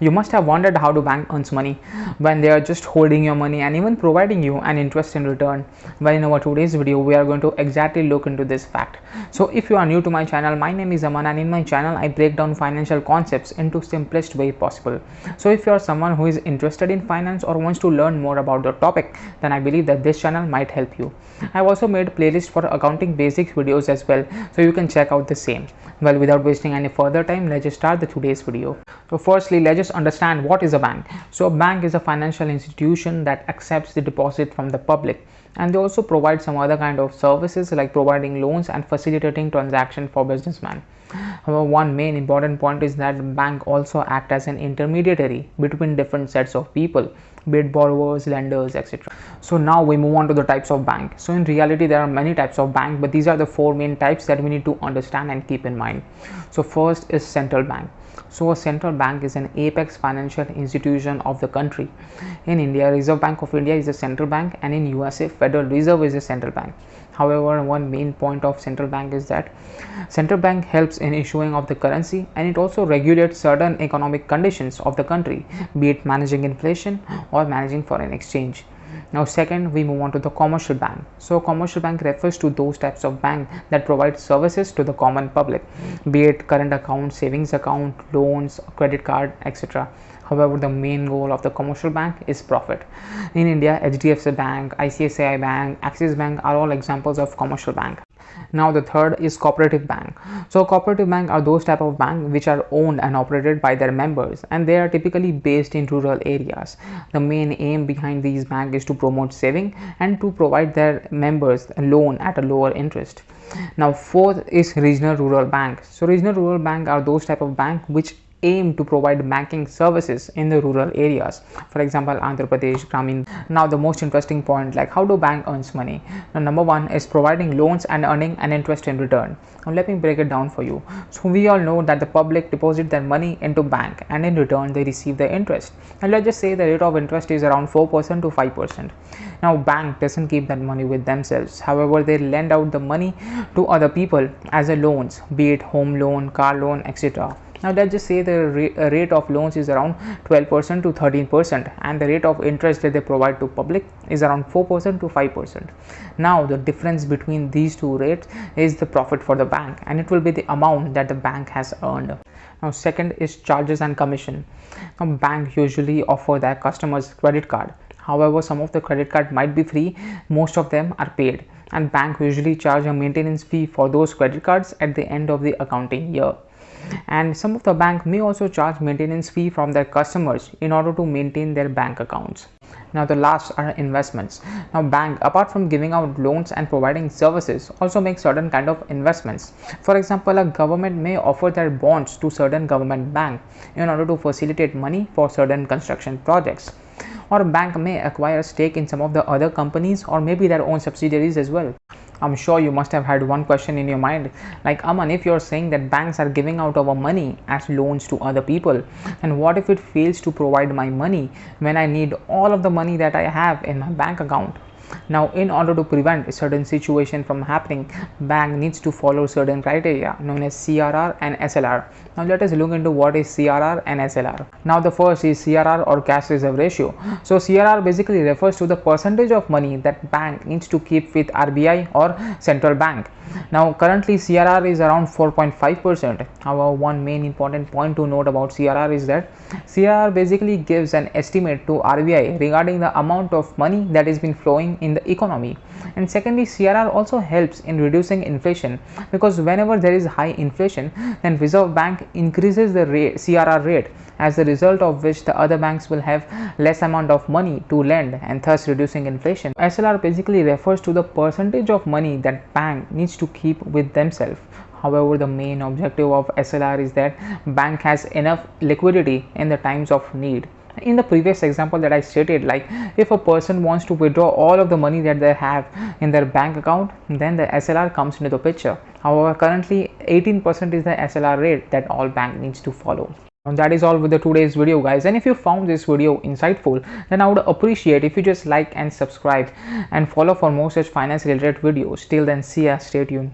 You must have wondered how the bank earns money when they are just holding your money and even providing you an interest in return. Well, in our today's video, we are going to exactly look into this fact. So if you are new to my channel, my name is Aman, and in my channel I break down financial concepts into simplest way possible. So if you are someone who is interested in finance or wants to learn more about the topic, then I believe that this channel might help you. I've also made playlist for accounting basics videos as well, so you can check out the same. Well, without wasting any further time, let's just start the today's video. So firstly, let's just understand what is a bank. So a bank is a financial institution that accepts the deposit from the public, and they also provide some other kind of services like providing loans and facilitating transaction for businessmen. However, one main important point is that bank also act as an intermediary between different sets of people, be it borrowers, lenders, etc. So now we move on to the types of bank. So in reality there are many types of bank, but these are the four main types that we need to understand and keep in mind. So first is central bank. So a central bank is an apex financial institution of the country. In India, Reserve Bank of India is a central bank, and in USA, Federal Reserve is a central bank. However, one main point of central bank is that central bank helps in issuing of the currency, and it also regulates certain economic conditions of the country, be it managing inflation or managing foreign exchange. Now second, we move on to the commercial bank. So commercial bank refers to those types of bank that provide services to the common public, be it current account, savings account, loans, credit card, etc. However, the main goal of the commercial bank is profit. In India, HDFC Bank, ICICI Bank, Axis Bank are all examples of commercial bank. Now the third is cooperative bank. So cooperative bank are those type of bank which are owned and operated by their members, and they are typically based in rural areas. The main aim behind these bank is to promote saving and to provide their members a loan at a lower interest. Now fourth is regional rural bank. So regional rural bank are those type of bank which aim to provide banking services in the rural areas, for example Andhra Pradesh, Gramin. Now the most interesting point, like how do bank earns money? Now number one is providing loans and earning an interest in return. Now let me break it down for you. So we all know that the public deposit their money into bank, and in return they receive the interest, and let's just say the rate of interest is around 4% to 5%. Now bank doesn't keep that money with themselves. However, they lend out the money to other people as a loans, be it home loan, car loan, etc. Now let's just say the rate of loans is around 12% to 13%, and the rate of interest that they provide to public is around 4% to 5%. Now the difference between these two rates is the profit for the bank, and it will be the amount that the bank has earned. Now second is charges and commission. Now bank usually offer their customers credit card. However, some of the credit card might be free, most of them are paid, and bank usually charge a maintenance fee for those credit cards at the end of the accounting year. And some of the bank may also charge maintenance fee from their customers in order to maintain their bank accounts. Now the last are investments. Now bank, apart from giving out loans and providing services, also make certain kind of investments. For example, a government may offer their bonds to certain government bank in order to facilitate money for certain construction projects, or a bank may acquire a stake in some of the other companies, or maybe their own subsidiaries as well. I'm sure you must have had one question in your mind, like, Aman, if you're saying that banks are giving out our money as loans to other people, and what if it fails to provide my money when I need all of the money that I have in my bank account? Now, in order to prevent a certain situation from happening, bank needs to follow certain criteria known as CRR and SLR. Now let us look into what is CRR and SLR. Now the first is CRR, or cash reserve ratio. So CRR basically refers to the percentage of money that bank needs to keep with RBI or central bank. Now currently CRR is around 4.5%. However, one main important point to note about CRR is that CRR basically gives an estimate to RBI regarding the amount of money that has been flowing in the economy. And secondly, CRR also helps in reducing inflation, because whenever there is high inflation, then Reserve Bank increases the CRR rate, as a result of which the other banks will have less amount of money to lend, and thus reducing inflation. SLR basically refers to the percentage of money that bank needs to keep with themselves. However, the main objective of SLR is that bank has enough liquidity in the times of need. In the previous example that I stated, like if a person wants to withdraw all of the money that they have in their bank account, then the SLR comes into the picture. However, currently 18% is the SLR rate that all bank needs to follow. And that is all with the today's video, guys. And if you found this video insightful, then I would appreciate if you just like and subscribe and follow for more such finance related videos. Till then, see ya, stay tuned.